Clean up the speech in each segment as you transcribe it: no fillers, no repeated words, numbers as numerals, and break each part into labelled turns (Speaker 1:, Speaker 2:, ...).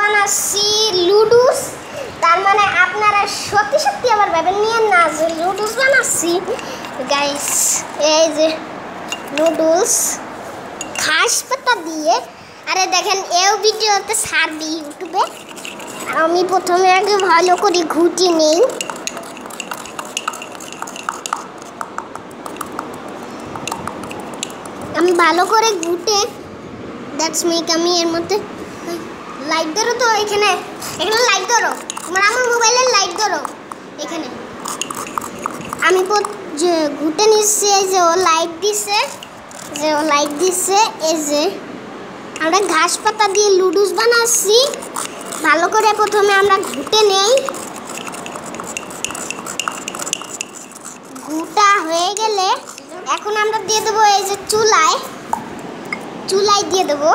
Speaker 1: বানাচ্ছি লুডুস। তার মানে আপনারা সত্যি সত্যি আবার ভাবেন নিয়ে না যে লুডুস বানাচ্ছি গাইস। এই যে নুডলস ঘাস পাতা দিয়ে। আরে দেখেন এই ভিডিওতে ছাড়বি ইউটিউবে। আমি প্রথমে আগে ভালো করে ঘুটি নেই। আমি ভালো করে ঘুটে দ্যাটস মেক আমি এর মধ্যে লাইট ধরো তো এখানে লাইট ধরো। আমার মোবাইলে লাইট ধরো এখানে। আমি যে ঘুটে নিচ্ছি এই যে ও লাইট দিছে এই যে আমরা ঘাস পাতা দিয়ে লুডুস বানাচ্ছি। ভালো করে প্রথমে আমরা ঘুটে নেই। ঘুটা হয়ে গেলে এখন আমরা দিয়ে দেবো এই যে চুলায় দিয়ে দেবো।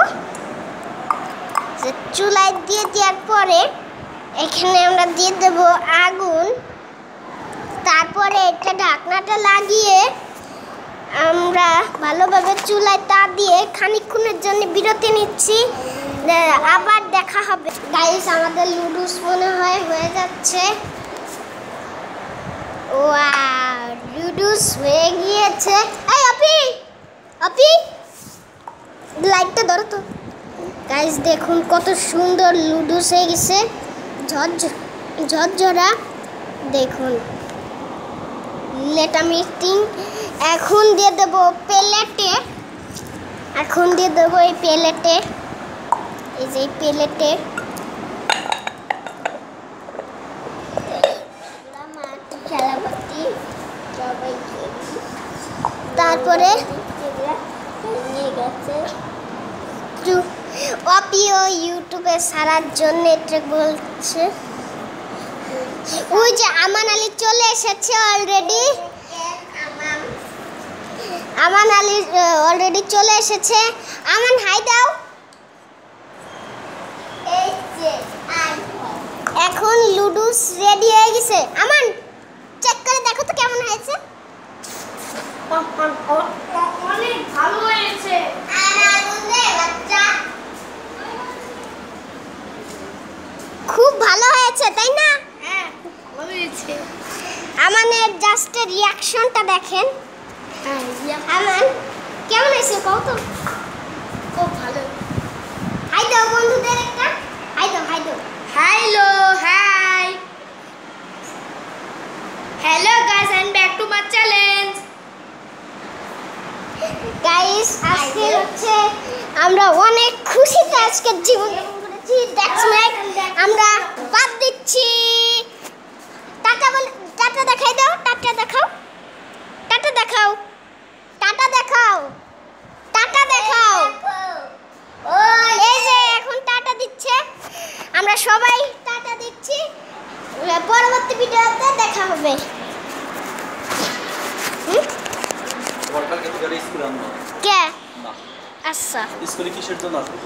Speaker 1: চুলায় দিয়ে দেওয়ার পরে এখানে আমরা দিয়ে দেব আগুন। তারপরে এটা ঢাকনাটা লাগিয়ে আমরা ভালোভাবে চুলায় তা দিয়ে খানিকক্ষণের জন্য বিরতি নিচ্ছি। আবার দেখা হবে গাইস। আমাদের লুডুস মনে হয় হয়ে যাচ্ছে। ওয়াও, লুডুস হয়ে গিয়েছে। এই আপি লাইটটা ধরো তো গাইস। দেখুন কত সুন্দর লুডুস হয়ে গেছে, ঝরঝরা। দেখুন লেটা মিক্সিং। এখন দিয়ে দেবো প্লেটে। এই প্লেটে, এই যে প্লেটে তারপরে অপিও ইউটিউবে ছাড়ার জন্য এটা বলছে। ওই যে আমান আলী চলে এসেছে অলরেডি। আমান হাই দাও। এখন লুডুস রেডি হয়ে গেছে। আমান চেক করে দেখো তো কেমন হয়েছে।
Speaker 2: অনেক ভালো হয়েছে।
Speaker 1: খুব ভালো হয়েছে তাই না?
Speaker 2: হ্যাঁ ভালো হয়েছে।
Speaker 1: আমানের জাস্ট রিয়াকশনটা দেখেন। আমান কেমন হয়েছে কও তো?
Speaker 2: খুব ভালো।
Speaker 1: হাই দাও বন্ধুদের একটা। হাই দাও
Speaker 2: hello hi hello guys, I am back to my challenge.
Speaker 1: Guys আজকে হচ্ছে আমরা অনেক খুশিতে আজকের জীবন যাপন করেছি। দ্যাটস লাইক আমরা বাদ দিচ্ছি। টাটা বলে টাটা দেখাই দাও। টাটা দেখাও। এই যে এখন টাটা দিচ্ছে। আমরা সবাই টাটা দিচ্ছি। পরবর্তী ভিডিওতে দেখা হবে। কে? আচ্ছা
Speaker 3: স্কুলে কিসের জন্য আসবে?